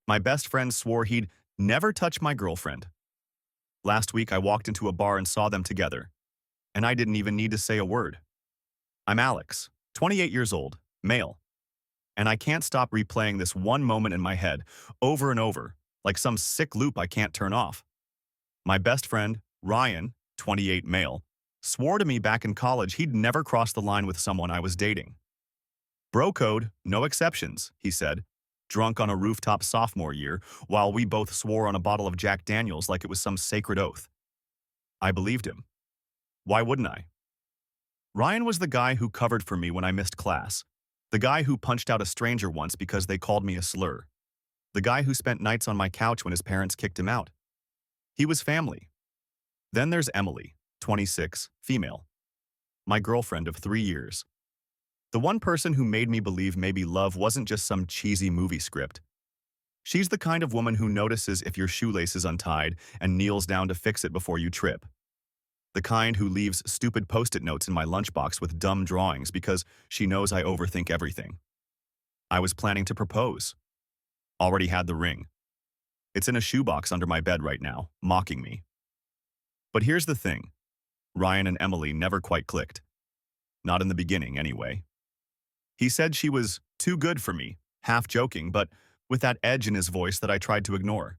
My best friend swore he'd never touch my girlfriend. Last week, I walked into a bar and saw them together, and I didn't even need to say a word. I'm Alex, 28 years old, male, and I can't stop replaying this one moment in my head over and over, like some sick loop I can't turn off. My best friend, Ryan, 28 male, swore to me back in college he'd never cross the line with someone I was dating. Bro code, no exceptions, he said, drunk on a rooftop sophomore year, while we both swore on a bottle of Jack Daniels like it was some sacred oath. I believed him. Why wouldn't I? Ryan was the guy who covered for me when I missed class, the guy who punched out a stranger once because they called me a slur, the guy who spent nights on my couch when his parents kicked him out. He was family. Then there's Emily, 26, female, my girlfriend of 3 years. The one person who made me believe maybe love wasn't just some cheesy movie script. She's the kind of woman who notices if your shoelace is untied and kneels down to fix it before you trip. The kind who leaves stupid post-it notes in my lunchbox with dumb drawings because she knows I overthink everything. I was planning to propose. Already had the ring. It's in a shoebox under my bed right now, mocking me. But here's the thing. Ryan and Emily never quite clicked. Not in the beginning, anyway. He said she was too good for me, half joking, but with that edge in his voice that I tried to ignore.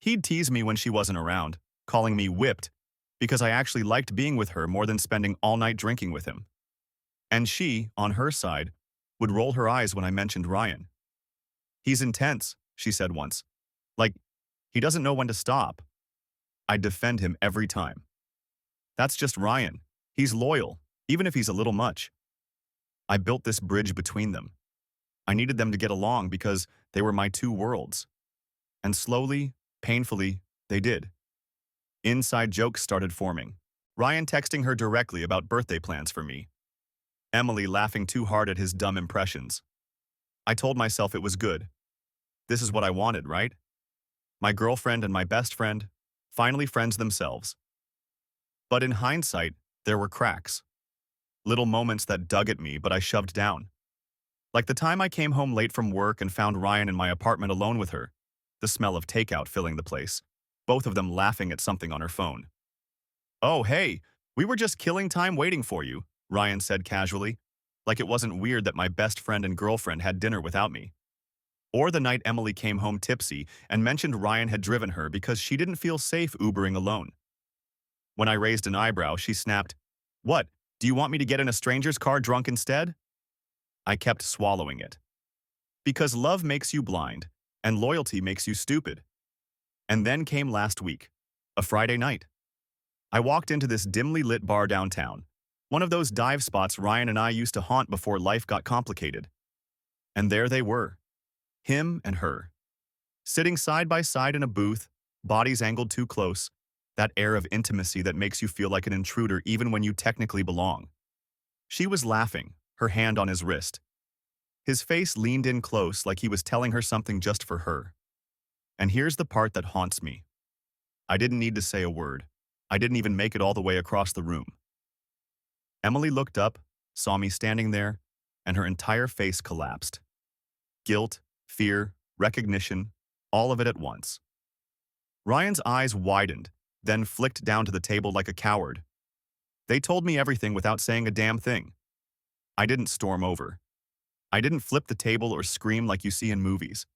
He'd tease me when she wasn't around, calling me whipped, because I actually liked being with her more than spending all night drinking with him. And she, on her side, would roll her eyes when I mentioned Ryan. He's intense, she said once. Like, he doesn't know when to stop. I'd defend him every time. That's just Ryan. He's loyal, even if he's a little much. I built this bridge between them. I needed them to get along because they were my two worlds. And slowly, painfully, they did. Inside jokes started forming. Ryan texting her directly about birthday plans for me. Emily laughing too hard at his dumb impressions. I told myself it was good. This is what I wanted, right? My girlfriend and my best friend, finally friends themselves. But in hindsight, there were cracks. Little moments that dug at me, but I shoved down. Like the time I came home late from work and found Ryan in my apartment alone with her, the smell of takeout filling the place, both of them laughing at something on her phone. "Oh, hey, we were just killing time waiting for you," Ryan said casually, like it wasn't weird that my best friend and girlfriend had dinner without me. Or the night Emily came home tipsy and mentioned Ryan had driven her because she didn't feel safe Ubering alone. When I raised an eyebrow, she snapped, "What? Do you want me to get in a stranger's car drunk instead?" I kept swallowing it. Because love makes you blind, and loyalty makes you stupid. And then came last week, a Friday night. I walked into this dimly lit bar downtown, one of those dive spots Ryan and I used to haunt before life got complicated. And there they were, him and her, sitting side by side in a booth, bodies angled too close, that air of intimacy that makes you feel like an intruder even when you technically belong. She was laughing, her hand on his wrist. His face leaned in close like he was telling her something just for her. And here's the part that haunts me. I didn't need to say a word. I didn't even make it all the way across the room. Emily looked up, saw me standing there, and her entire face collapsed. Guilt, fear, recognition, all of it at once. Ryan's eyes widened, then flicked down to the table like a coward. They told me everything without saying a damn thing. I didn't storm over. I didn't flip the table or scream like you see in movies.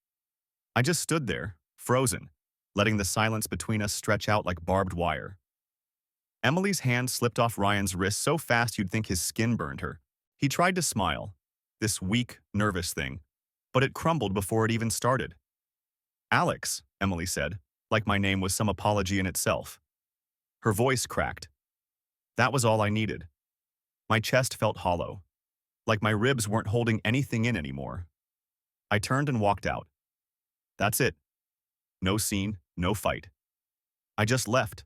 I just stood there, frozen, letting the silence between us stretch out like barbed wire. Emily's hand slipped off Ryan's wrist so fast you'd think his skin burned her. He tried to smile, this weak, nervous thing, but it crumbled before it even started. "Alex," Emily said, like my name was some apology in itself. Her voice cracked. That was all I needed. My chest felt hollow, like my ribs weren't holding anything in anymore. I turned and walked out. That's it. No scene, no fight. I just left.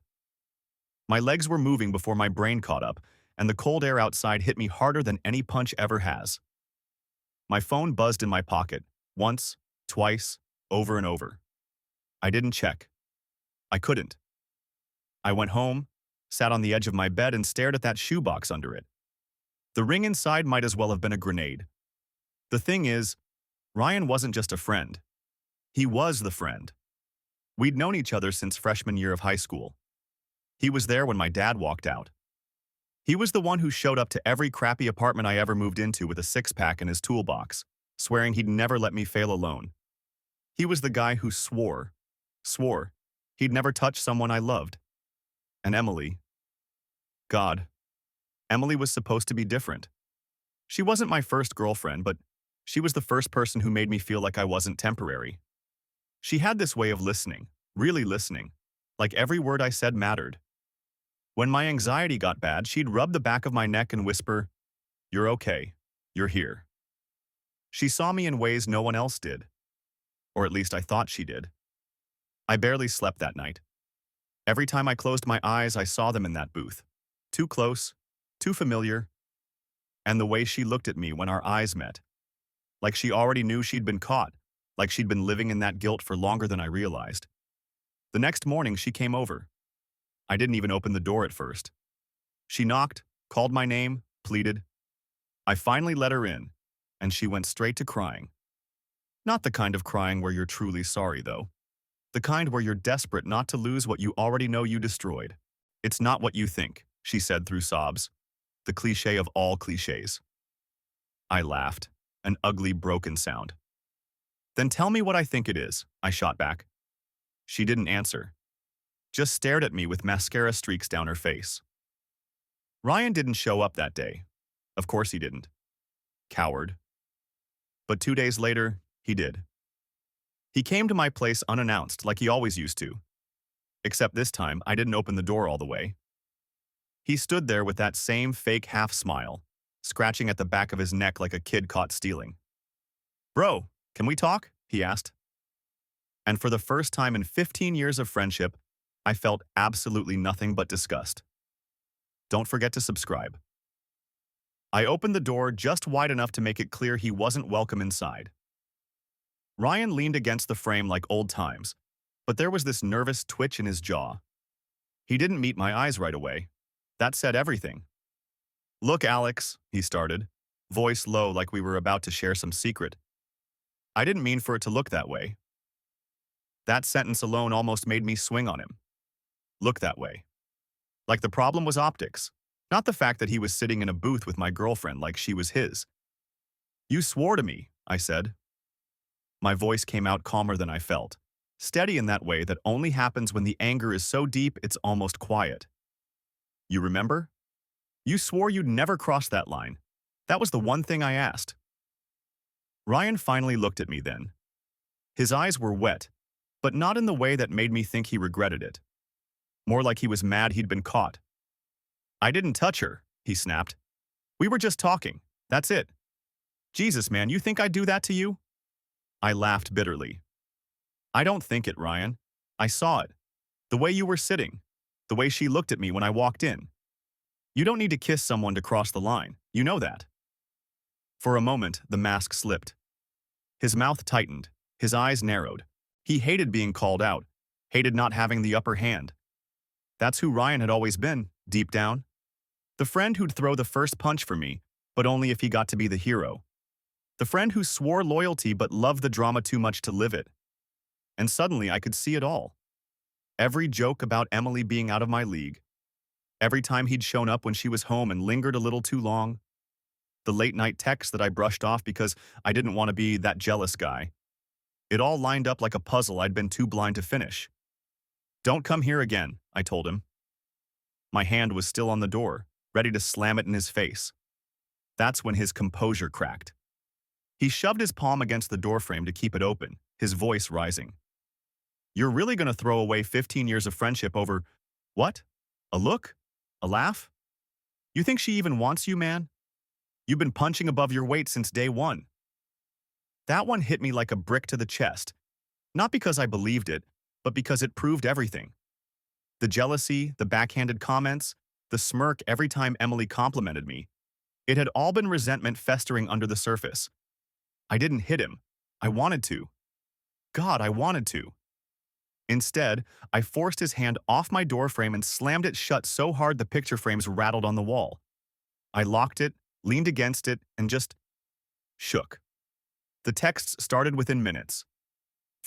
My legs were moving before my brain caught up, and the cold air outside hit me harder than any punch ever has. My phone buzzed in my pocket, once, twice, over and over. I didn't check. I couldn't. I went home, sat on the edge of my bed and stared at that shoebox under it. The ring inside might as well have been a grenade. The thing is, Ryan wasn't just a friend. He was the friend. We'd known each other since freshman year of high school. He was there when my dad walked out. He was the one who showed up to every crappy apartment I ever moved into with a six-pack in his toolbox, swearing he'd never let me fail alone. He was the guy who swore, he'd never touch someone I loved. And Emily. God, Emily was supposed to be different. She wasn't my first girlfriend, but she was the first person who made me feel like I wasn't temporary. She had this way of listening, really listening, like every word I said mattered. When my anxiety got bad, she'd rub the back of my neck and whisper, "You're okay. You're here." She saw me in ways no one else did. Or at least I thought she did. I barely slept that night. Every time I closed my eyes, I saw them in that booth. Too close, too familiar. And the way she looked at me when our eyes met. Like she already knew she'd been caught, like she'd been living in that guilt for longer than I realized. The next morning, she came over. I didn't even open the door at first. She knocked, called my name, pleaded. I finally let her in, and she went straight to crying. Not the kind of crying where you're truly sorry, though. The kind where you're desperate not to lose what you already know you destroyed. "It's not what you think," she said through sobs. The cliché of all clichés. I laughed, an ugly, broken sound. "Then tell me what I think it is," I shot back. She didn't answer. Just stared at me with mascara streaks down her face. Ryan didn't show up that day. Of course he didn't. Coward. But 2 days later, he did. He came to my place unannounced, like he always used to. Except this time, I didn't open the door all the way. He stood there with that same fake half smile, scratching at the back of his neck like a kid caught stealing. "Bro, can we talk?" he asked. And for the first time in 15 years of friendship, I felt absolutely nothing but disgust. Don't forget to subscribe. I opened the door just wide enough to make it clear he wasn't welcome inside. Ryan leaned against the frame like old times, but there was this nervous twitch in his jaw. He didn't meet my eyes right away. That said everything. "Look, Alex," he started, voice low like we were about to share some secret. I didn't mean for it to look that way. That sentence alone almost made me swing on him. Look that way. Like the problem was optics, not the fact that he was sitting in a booth with my girlfriend like she was his. "You swore to me," I said. My voice came out calmer than I felt, steady in that way that only happens when the anger is so deep it's almost quiet. "You remember? You swore you'd never cross that line. That was the one thing I asked." Ryan finally looked at me then. His eyes were wet, but not in the way that made me think he regretted it. More like he was mad he'd been caught. "I didn't touch her," he snapped. "We were just talking. That's it. Jesus, man, you think I'd do that to you?" I laughed bitterly. "I don't think it, Ryan. I saw it. The way you were sitting. The way she looked at me when I walked in. You don't need to kiss someone to cross the line. You know that." For a moment, the mask slipped. His mouth tightened. His eyes narrowed. He hated being called out. Hated not having the upper hand. That's who Ryan had always been, deep down. The friend who'd throw the first punch for me, but only if he got to be the hero. The friend who swore loyalty but loved the drama too much to live it. And suddenly I could see it all. Every joke about Emily being out of my league. Every time he'd shown up when she was home and lingered a little too long. The late-night texts that I brushed off because I didn't want to be that jealous guy. It all lined up like a puzzle I'd been too blind to finish. "Don't come here again," I told him. My hand was still on the door, ready to slam it in his face. That's when his composure cracked. He shoved his palm against the doorframe to keep it open, his voice rising. "You're really going to throw away 15 years of friendship over, what? A look? A laugh? You think she even wants you, man? You've been punching above your weight since day one." That one hit me like a brick to the chest, not because I believed it, but because it proved everything. The jealousy, the backhanded comments, the smirk every time Emily complimented me. It had all been resentment festering under the surface. I didn't hit him. I wanted to. God, I wanted to. Instead, I forced his hand off my doorframe and slammed it shut so hard the picture frames rattled on the wall. I locked it, leaned against it, and just shook. The texts started within minutes.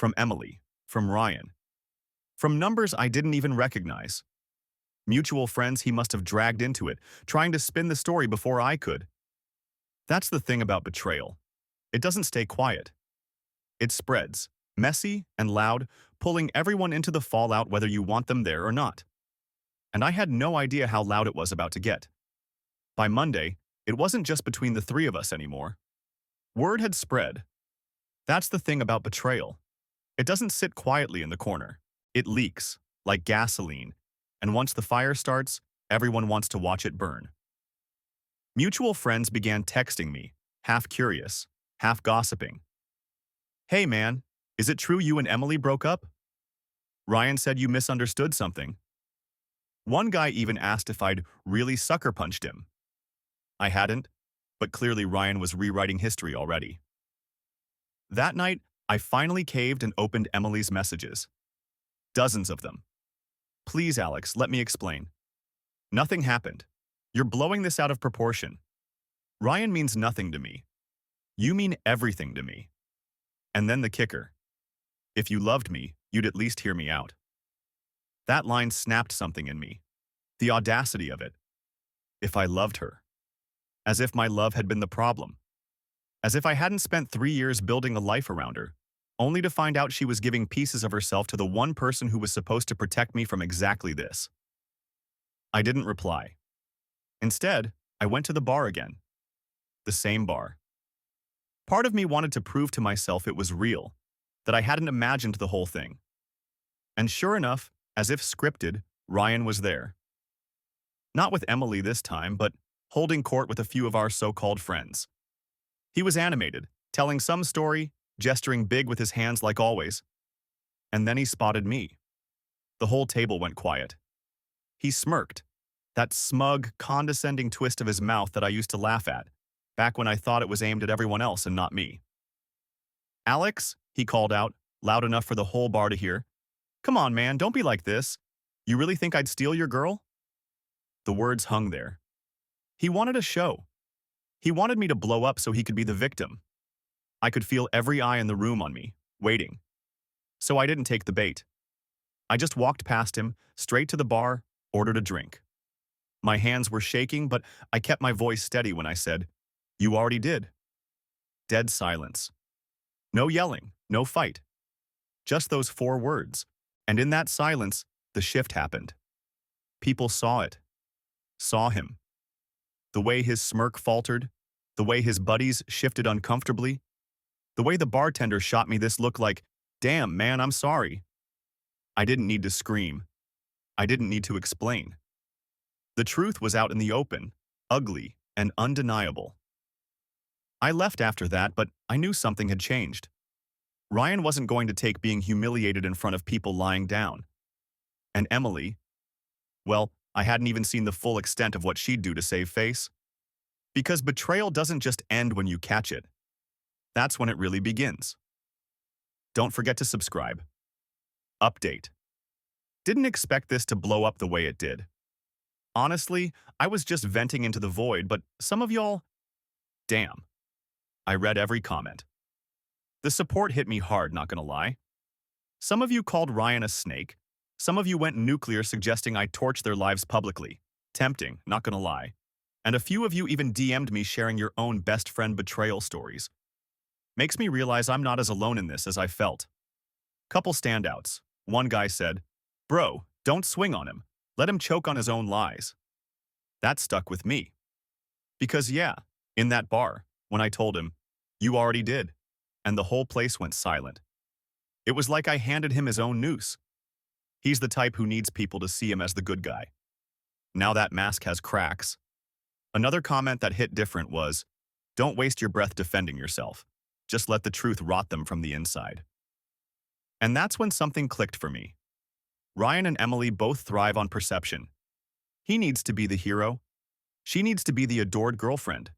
from Emily, from Ryan, from numbers I didn't even recognize. Mutual friends he must have dragged into it, trying to spin the story before I could. That's the thing about betrayal. It doesn't stay quiet. It spreads, messy and loud, pulling everyone into the fallout whether you want them there or not. And I had no idea how loud it was about to get. By Monday, it wasn't just between the three of us anymore. Word had spread. That's the thing about betrayal. It doesn't sit quietly in the corner. It leaks, like gasoline, and once the fire starts, everyone wants to watch it burn. Mutual friends began texting me, half curious, half gossiping. "Hey man, is it true you and Emily broke up? Ryan said you misunderstood something." One guy even asked if I'd really sucker punched him. I hadn't, but clearly Ryan was rewriting history already. That night, I finally caved and opened Emily's messages. Dozens of them. "Please, Alex, let me explain. Nothing happened. You're blowing this out of proportion. Ryan means nothing to me. You mean everything to me." And then the kicker. "If you loved me, you'd at least hear me out." That line snapped something in me. The audacity of it. If I loved her. As if my love had been the problem. As if I hadn't spent 3 years building a life around her, only to find out she was giving pieces of herself to the one person who was supposed to protect me from exactly this. I didn't reply. Instead, I went to the bar again. The same bar. Part of me wanted to prove to myself it was real, that I hadn't imagined the whole thing. And sure enough, as if scripted, Ryan was there. Not with Emily this time, but holding court with a few of our so-called friends. He was animated, telling some story, gesturing big with his hands like always. And then he spotted me. The whole table went quiet. He smirked, that smug, condescending twist of his mouth that I used to laugh at, back when I thought it was aimed at everyone else and not me. "Alex," he called out, loud enough for the whole bar to hear. "Come on, man, don't be like this. You really think I'd steal your girl?" The words hung there. He wanted a show. He wanted me to blow up so he could be the victim. I could feel every eye in the room on me, waiting. So I didn't take the bait. I just walked past him, straight to the bar, ordered a drink. My hands were shaking, but I kept my voice steady when I said, "You already did." Dead silence. No yelling, no fight. Just those 4 words. And in that silence, the shift happened. People saw it. Saw him. The way his smirk faltered, the way his buddies shifted uncomfortably, the way the bartender shot me this look like, "Damn, man, I'm sorry." I didn't need to scream. I didn't need to explain. The truth was out in the open, ugly and undeniable. I left after that, but I knew something had changed. Ryan wasn't going to take being humiliated in front of people lying down. And Emily, well, I hadn't even seen the full extent of what she'd do to save face. Because betrayal doesn't just end when you catch it. That's when it really begins. Don't forget to subscribe. Update. Didn't expect this to blow up the way it did. Honestly, I was just venting into the void, but some of y'all, damn. I read every comment. The support hit me hard, not gonna lie. Some of you called Ryan a snake. Some of you went nuclear suggesting I torch their lives publicly. Tempting, not gonna lie. And a few of you even DM'd me sharing your own best friend betrayal stories. Makes me realize I'm not as alone in this as I felt. Couple standouts. One guy said, "Bro, don't swing on him. Let him choke on his own lies." That stuck with me. Because yeah, in that bar, when I told him, "You already did," and the whole place went silent. It was like I handed him his own noose. He's the type who needs people to see him as the good guy. Now that mask has cracks. Another comment that hit different was, "Don't waste your breath defending yourself. Just let the truth rot them from the inside." And that's when something clicked for me. Ryan and Emily both thrive on perception. He needs to be the hero. She needs to be the adored girlfriend.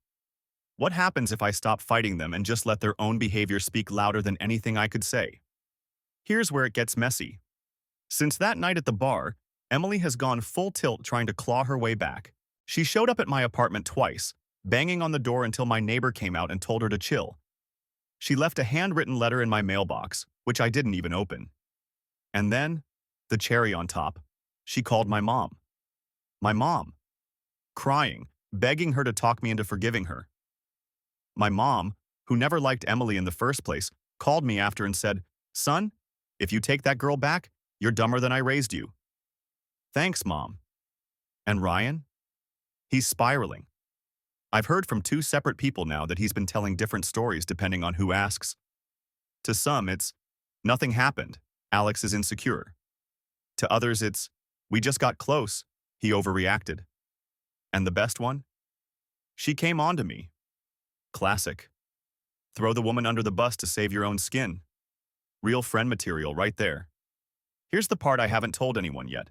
What happens if I stop fighting them and just let their own behavior speak louder than anything I could say? Here's where it gets messy. Since that night at the bar, Emily has gone full tilt trying to claw her way back. She showed up at my apartment twice, banging on the door until my neighbor came out and told her to chill. She left a handwritten letter in my mailbox, which I didn't even open. And then, the cherry on top, she called my mom. My mom, crying, begging her to talk me into forgiving her. My mom, who never liked Emily in the first place, called me after and said, "Son, if you take that girl back, you're dumber than I raised you." Thanks, Mom. And Ryan? He's spiraling. I've heard from two separate people now that he's been telling different stories depending on who asks. To some, it's, "Nothing happened. Alex is insecure." To others, it's, "We just got close. He overreacted." And the best one? "She came on to me." Classic. Throw the woman under the bus to save your own skin. Real friend material right there. Here's the part I haven't told anyone yet.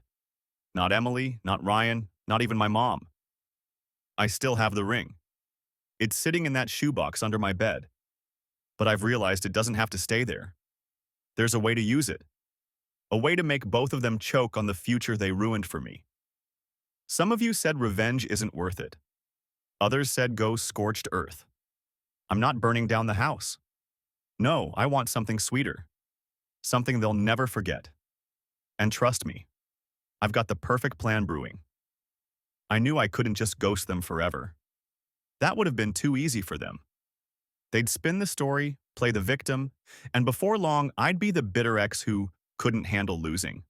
Not Emily, not Ryan, not even my mom. I still have the ring. It's sitting in that shoebox under my bed. But I've realized it doesn't have to stay there. There's a way to use it. A way to make both of them choke on the future they ruined for me. Some of you said revenge isn't worth it. Others said go scorched earth. I'm not burning down the house. No, I want something sweeter. Something they'll never forget. And trust me, I've got the perfect plan brewing. I knew I couldn't just ghost them forever. That would have been too easy for them. They'd spin the story, play the victim, and before long, I'd be the bitter ex who couldn't handle losing.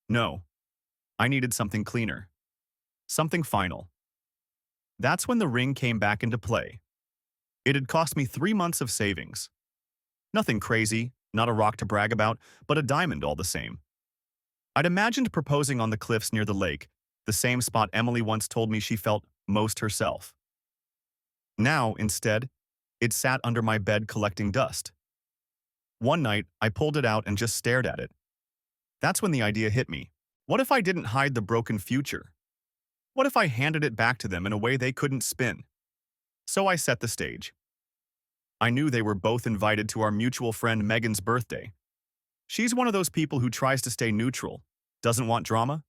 No, I needed something cleaner. Something final. That's when the ring came back into play. It had cost me 3 months of savings. Nothing crazy, not a rock to brag about, but a diamond all the same. I'd imagined proposing on the cliffs near the lake, the same spot Emily once told me she felt most herself. Now, instead, it sat under my bed collecting dust. One night, I pulled it out and just stared at it. That's when the idea hit me. What if I didn't hide the broken future? What if I handed it back to them in a way they couldn't spin? So I set the stage. I knew they were both invited to our mutual friend Megan's birthday. She's one of those people who tries to stay neutral, doesn't want drama,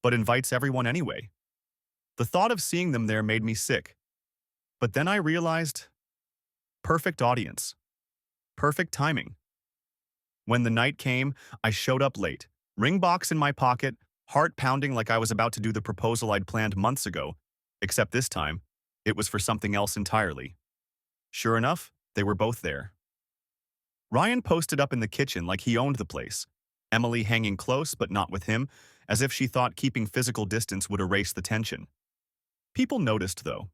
but invites everyone anyway. The thought of seeing them there made me sick. But then I realized, perfect audience. Perfect timing. When the night came, I showed up late, ring box in my pocket, heart pounding like I was about to do the proposal I'd planned months ago, except this time, it was for something else entirely. Sure enough, they were both there. Ryan posted up in the kitchen like he owned the place, Emily hanging close but not with him, as if she thought keeping physical distance would erase the tension. People noticed, though.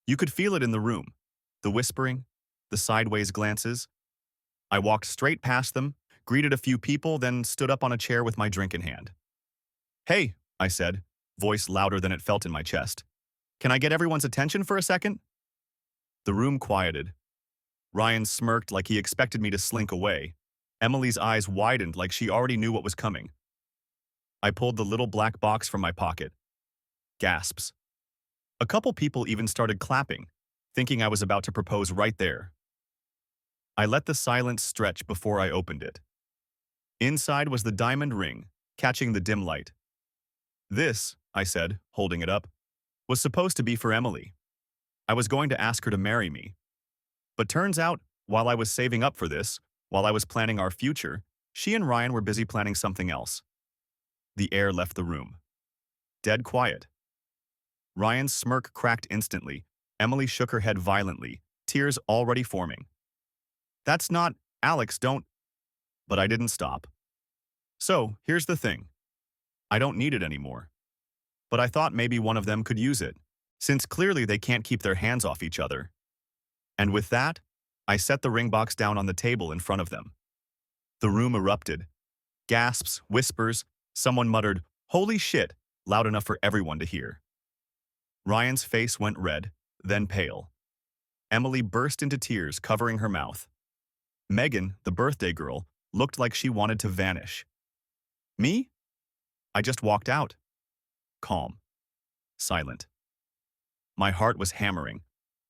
You could feel it in the room, the whispering, the sideways glances. I walked straight past them, greeted a few people, then stood up on a chair with my drink in hand. "Hey," I said, voice louder than it felt in my chest. "Can I get everyone's attention for a second?" The room quieted. Ryan smirked like he expected me to slink away. Emily's eyes widened like she already knew what was coming. I pulled the little black box from my pocket. Gasps. A couple people even started clapping, thinking I was about to propose right there. I let the silence stretch before I opened it. Inside was the diamond ring, catching the dim light. "This," I said, holding it up, "was supposed to be for Emily. I was going to ask her to marry me. But turns out, while I was saving up for this, while I was planning our future, she and Ryan were busy planning something else." The air left the room. Dead quiet. Ryan's smirk cracked instantly. Emily shook her head violently, tears already forming. "That's not, Alex, don't..." But I didn't stop. "So, here's the thing. I don't need it anymore. But I thought maybe one of them could use it, since clearly they can't keep their hands off each other." And with that, I set the ring box down on the table in front of them. The room erupted. Gasps, whispers, someone muttered, "Holy shit," loud enough for everyone to hear. Ryan's face went red, then pale. Emily burst into tears, covering her mouth. Megan, the birthday girl, looked like she wanted to vanish. Me? I just walked out. Calm. Silent. My heart was hammering,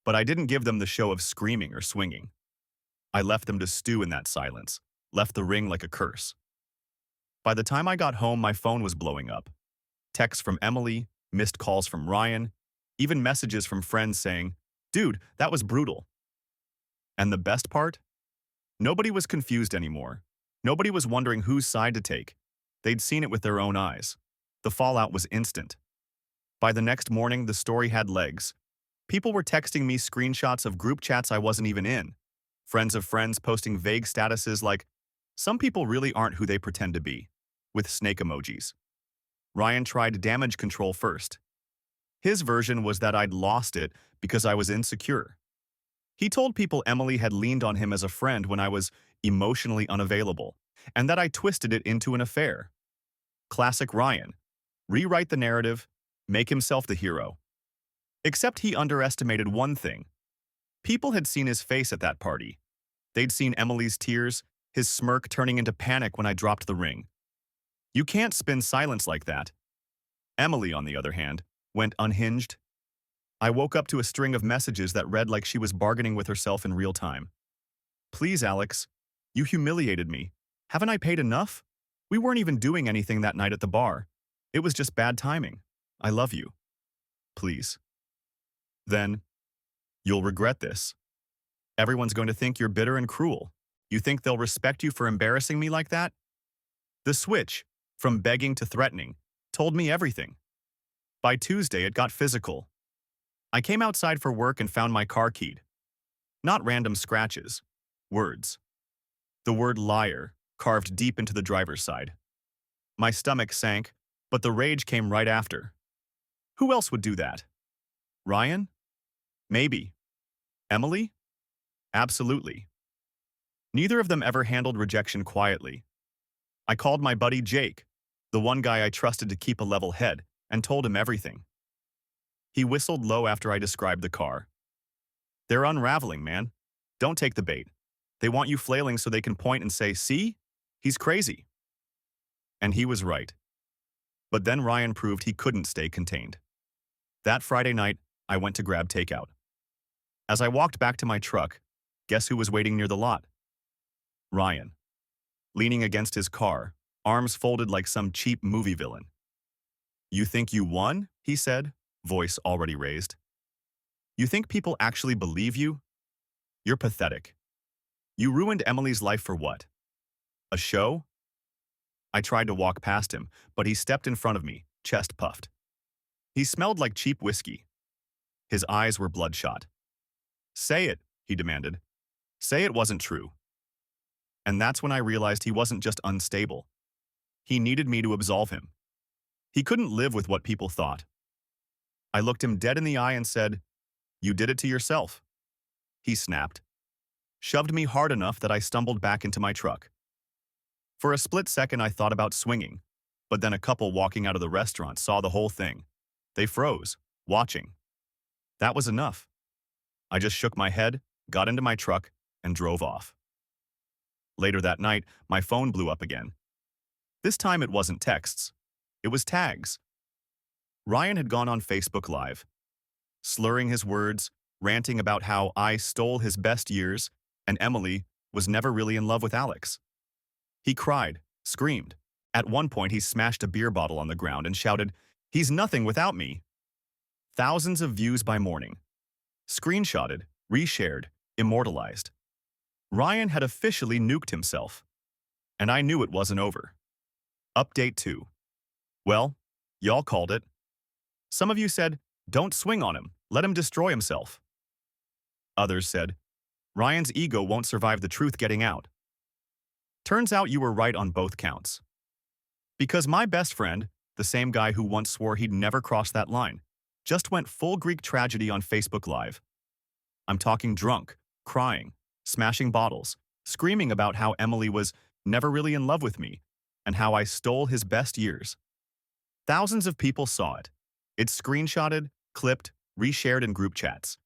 but I didn't give them the show of screaming or swinging. I left them to stew in that silence, left the ring like a curse. By the time I got home, my phone was blowing up. Texts from Emily, missed calls from Ryan, even messages from friends saying, "Dude, that was brutal." And the best part? Nobody was confused anymore. Nobody was wondering whose side to take. They'd seen it with their own eyes. The fallout was instant. By the next morning, the story had legs. People were texting me screenshots of group chats I wasn't even in. Friends of friends posting vague statuses like, "Some people really aren't who they pretend to be," with snake emojis. Ryan tried damage control first. His version was that I'd lost it because I was insecure. He told people Emily had leaned on him as a friend when I was emotionally unavailable, and that I twisted it into an affair. Classic Ryan. Rewrite the narrative, make himself the hero. Except he underestimated one thing. People had seen his face at that party. They'd seen Emily's tears, his smirk turning into panic when I dropped the ring. You can't spin silence like that. Emily, on the other hand, went unhinged. I woke up to a string of messages that read like she was bargaining with herself in real time. "Please, Alex. You humiliated me. Haven't I paid enough? We weren't even doing anything that night at the bar. It was just bad timing. I love you. Please." Then, "You'll regret this. Everyone's going to think you're bitter and cruel. You think they'll respect you for embarrassing me like that?" The switch, from begging to threatening, told me everything. By Tuesday, it got physical. I came outside for work and found my car keyed. Not random scratches. Words. The word liar, carved deep into the driver's side. My stomach sank, but the rage came right after. Who else would do that? Ryan? Maybe. Emily? Absolutely. Neither of them ever handled rejection quietly. I called my buddy Jake, the one guy I trusted to keep a level head, and told him everything. He whistled low after I described the car. "They're unraveling, man. Don't take the bait. They want you flailing so they can point and say, 'See? He's crazy.'" And he was right. But then Ryan proved he couldn't stay contained. That Friday night, I went to grab takeout. As I walked back to my truck, guess who was waiting near the lot? Ryan. Leaning against his car, arms folded like some cheap movie villain. "You think you won?" he said, voice already raised. "You think people actually believe you? You're pathetic. You ruined Emily's life for what? A show?" I tried to walk past him, but he stepped in front of me, chest puffed. He smelled like cheap whiskey. His eyes were bloodshot. "Say it," he demanded. "Say it wasn't true." And that's when I realized he wasn't just unstable. He needed me to absolve him. He couldn't live with what people thought. I looked him dead in the eye and said, "You did it to yourself." He snapped, shoved me hard enough that I stumbled back into my truck. For a split second, I thought about swinging, but then a couple walking out of the restaurant saw the whole thing. They froze, watching. That was enough. I just shook my head, got into my truck, and drove off. Later that night, my phone blew up again. This time it wasn't texts. It was tags. Ryan had gone on Facebook Live, slurring his words, ranting about how I stole his best years and Emily was never really in love with Alex. He cried, screamed. At one point, he smashed a beer bottle on the ground and shouted, "He's nothing without me." Thousands of views by morning. Screenshotted, reshared, immortalized. Ryan had officially nuked himself. And I knew it wasn't over. Update 2. Well, y'all called it. Some of you said, "Don't swing on him, let him destroy himself." Others said, "Ryan's ego won't survive the truth getting out." Turns out you were right on both counts. Because my best friend, the same guy who once swore he'd never cross that line, just went full Greek tragedy on Facebook Live. I'm talking drunk, crying, smashing bottles, screaming about how Emily was never really in love with me and how I stole his best years. Thousands of people saw it. It's screenshotted, clipped, reshared in group chats.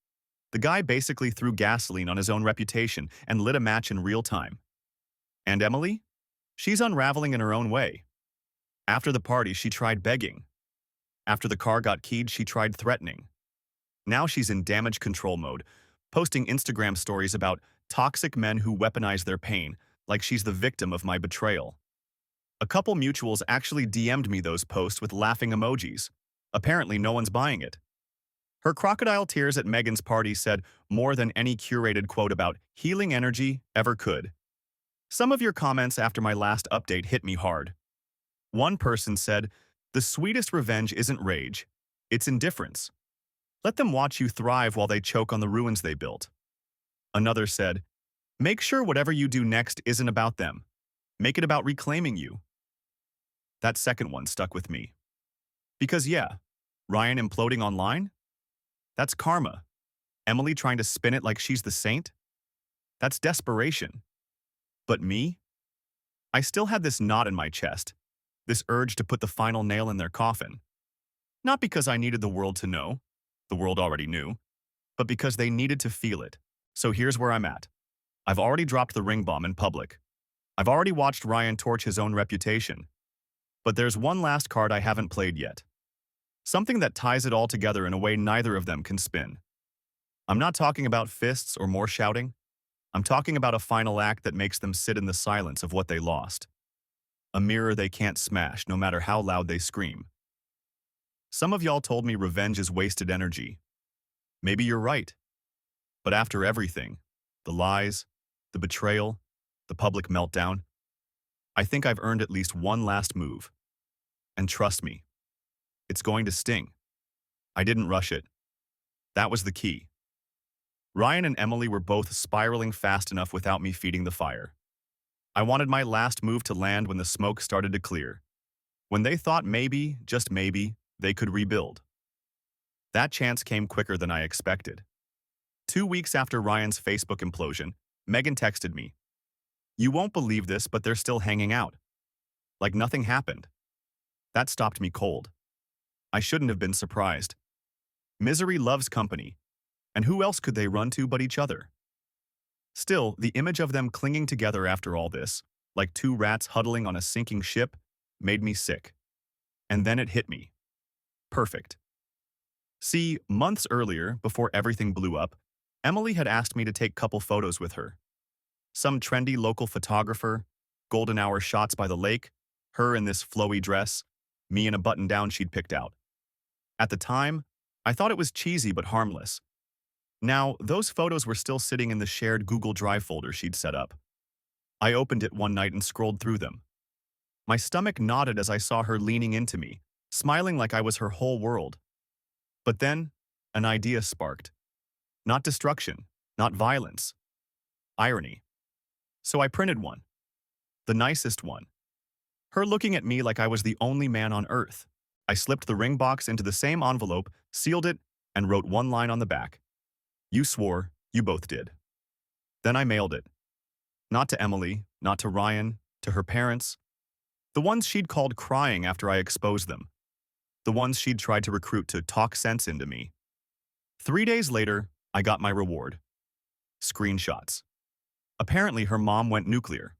The guy basically threw gasoline on his own reputation and lit a match in real time. And Emily? She's unraveling in her own way. After the party, she tried begging. After the car got keyed, she tried threatening. Now she's in damage control mode, posting Instagram stories about toxic men who weaponize their pain, like she's the victim of my betrayal. A couple mutuals actually DM'd me those posts with laughing emojis. Apparently, no one's buying it. Her crocodile tears at Megan's party said more than any curated quote about healing energy ever could. Some of your comments after my last update hit me hard. One person said, "The sweetest revenge isn't rage, it's indifference. Let them watch you thrive while they choke on the ruins they built." Another said, "Make sure whatever you do next isn't about them. Make it about reclaiming you." That second one stuck with me. Because yeah, Ryan imploding online? That's karma. Emily trying to spin it like she's the saint? That's desperation. But me? I still had this knot in my chest, this urge to put the final nail in their coffin. Not because I needed the world to know, the world already knew, but because they needed to feel it. So here's where I'm at. I've already dropped the ring bomb in public. I've already watched Ryan torch his own reputation. But there's one last card I haven't played yet. Something that ties it all together in a way neither of them can spin. I'm not talking about fists or more shouting. I'm talking about a final act that makes them sit in the silence of what they lost. A mirror they can't smash no matter how loud they scream. Some of y'all told me revenge is wasted energy. Maybe you're right. But after everything, the lies, the betrayal, the public meltdown, I think I've earned at least one last move. And trust me, it's going to sting. I didn't rush it. That was the key. Ryan and Emily were both spiraling fast enough without me feeding the fire. I wanted my last move to land when the smoke started to clear. When they thought maybe, just maybe, they could rebuild. That chance came quicker than I expected. 2 weeks after Ryan's Facebook implosion, Megan texted me, "You won't believe this, but they're still hanging out." Like nothing happened. That stopped me cold. I shouldn't have been surprised. Misery loves company, and who else could they run to but each other? Still, the image of them clinging together after all this, like two rats huddling on a sinking ship, made me sick. And then it hit me. Perfect. See, months earlier, before everything blew up, Emily had asked me to take couple photos with her. Some trendy local photographer, golden hour shots by the lake, her in this flowy dress, me in a button-down she'd picked out. At the time, I thought it was cheesy but harmless. Now, those photos were still sitting in the shared Google Drive folder she'd set up. I opened it one night and scrolled through them. My stomach knotted as I saw her leaning into me, smiling like I was her whole world. But then, an idea sparked. Not destruction, not violence. Irony. So I printed one. The nicest one. Her looking at me like I was the only man on earth. I slipped the ring box into the same envelope, sealed it, and wrote one line on the back. "You swore, you both did." Then I mailed it. Not to Emily, not to Ryan, to her parents. The ones she'd called crying after I exposed them. The ones she'd tried to recruit to talk sense into me. 3 days later, I got my reward. Screenshots. Apparently her mom went nuclear.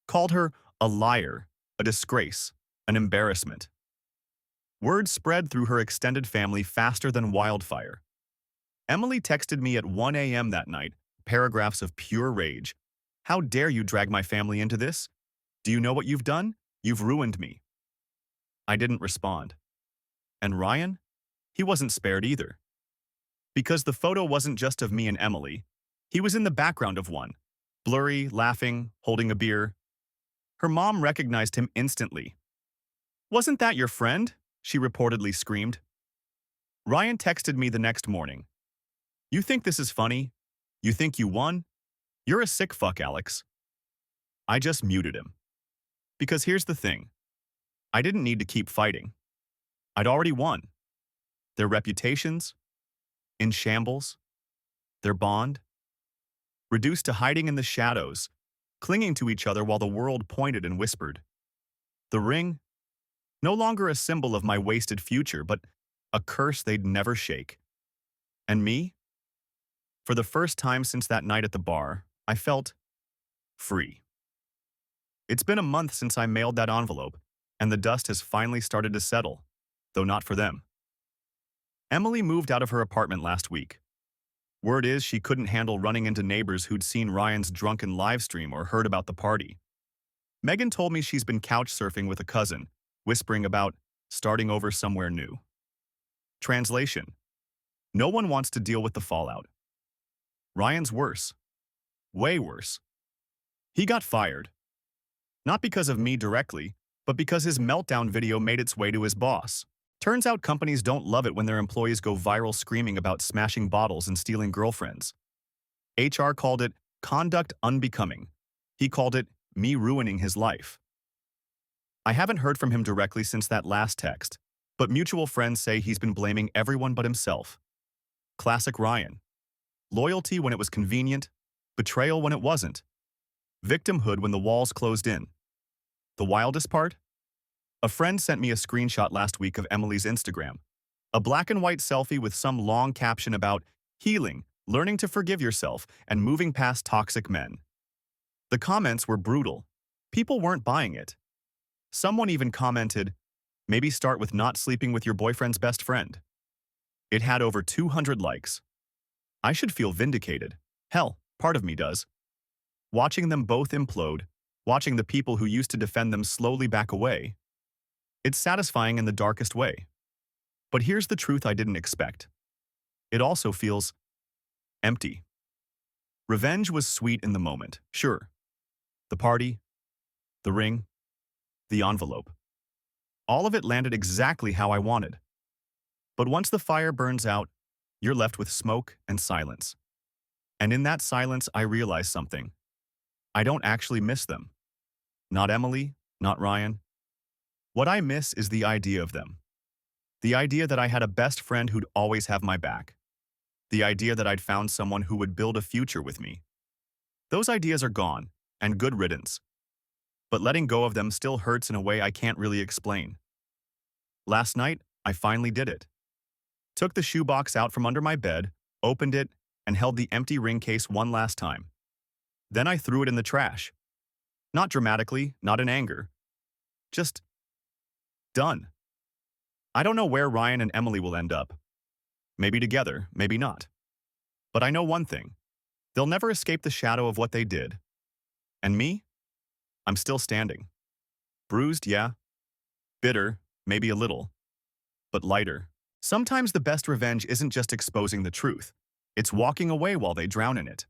Called her a liar, a disgrace, an embarrassment. Word spread through her extended family faster than wildfire. Emily texted me at 1 a.m. that night, paragraphs of pure rage. "How dare you drag my family into this? Do you know what you've done? You've ruined me." I didn't respond. And Ryan? He wasn't spared either. Because the photo wasn't just of me and Emily. He was in the background of one. Blurry, laughing, holding a beer. Her mom recognized him instantly. "Wasn't that your friend?" she reportedly screamed. Ryan texted me the next morning. "You think this is funny? You think you won? You're a sick fuck, Alex." I just muted him. Because here's the thing. I didn't need to keep fighting. I'd already won. Their reputations, in shambles. Their bond, reduced to hiding in the shadows, clinging to each other while the world pointed and whispered. The ring, no longer a symbol of my wasted future, but a curse they'd never shake. And me? For the first time since that night at the bar, I felt free. It's been a month since I mailed that envelope, and the dust has finally started to settle, though not for them. Emily moved out of her apartment last week. Word is she couldn't handle running into neighbors who'd seen Ryan's drunken livestream or heard about the party. Megan told me she's been couch surfing with a cousin, whispering about starting over somewhere new. Translation: no one wants to deal with the fallout. Ryan's worse. Way worse. He got fired. Not because of me directly, but because his meltdown video made its way to his boss. Turns out companies don't love it when their employees go viral screaming about smashing bottles and stealing girlfriends. HR called it conduct unbecoming. He called it me ruining his life. I haven't heard from him directly since that last text, but mutual friends say he's been blaming everyone but himself. Classic Ryan. Loyalty when it was convenient, betrayal when it wasn't. Victimhood when the walls closed in. The wildest part? A friend sent me a screenshot last week of Emily's Instagram. A black and white selfie with some long caption about healing, learning to forgive yourself, and moving past toxic men. The comments were brutal. People weren't buying it. Someone even commented, maybe start with not sleeping with your boyfriend's best friend. It had over 200 likes. I should feel vindicated. Hell, part of me does. Watching them both implode, watching the people who used to defend them slowly back away. It's satisfying in the darkest way. But here's the truth I didn't expect. It also feels empty. Revenge was sweet in the moment, sure. The party, the ring, the envelope. All of it landed exactly how I wanted. But once the fire burns out, you're left with smoke and silence. And in that silence, I realized something. I don't actually miss them. Not Emily, not Ryan. What I miss is the idea of them. The idea that I had a best friend who'd always have my back. The idea that I'd found someone who would build a future with me. Those ideas are gone, and good riddance. But letting go of them still hurts in a way I can't really explain. Last night, I finally did it. Took the shoebox out from under my bed, opened it, and held the empty ring case one last time. Then I threw it in the trash. Not dramatically, not in anger. Just done. I don't know where Ryan and Emily will end up. Maybe together, maybe not. But I know one thing. They'll never escape the shadow of what they did. And me? I'm still standing. Bruised, yeah. Bitter, maybe a little. But lighter. Sometimes the best revenge isn't just exposing the truth. It's walking away while they drown in it.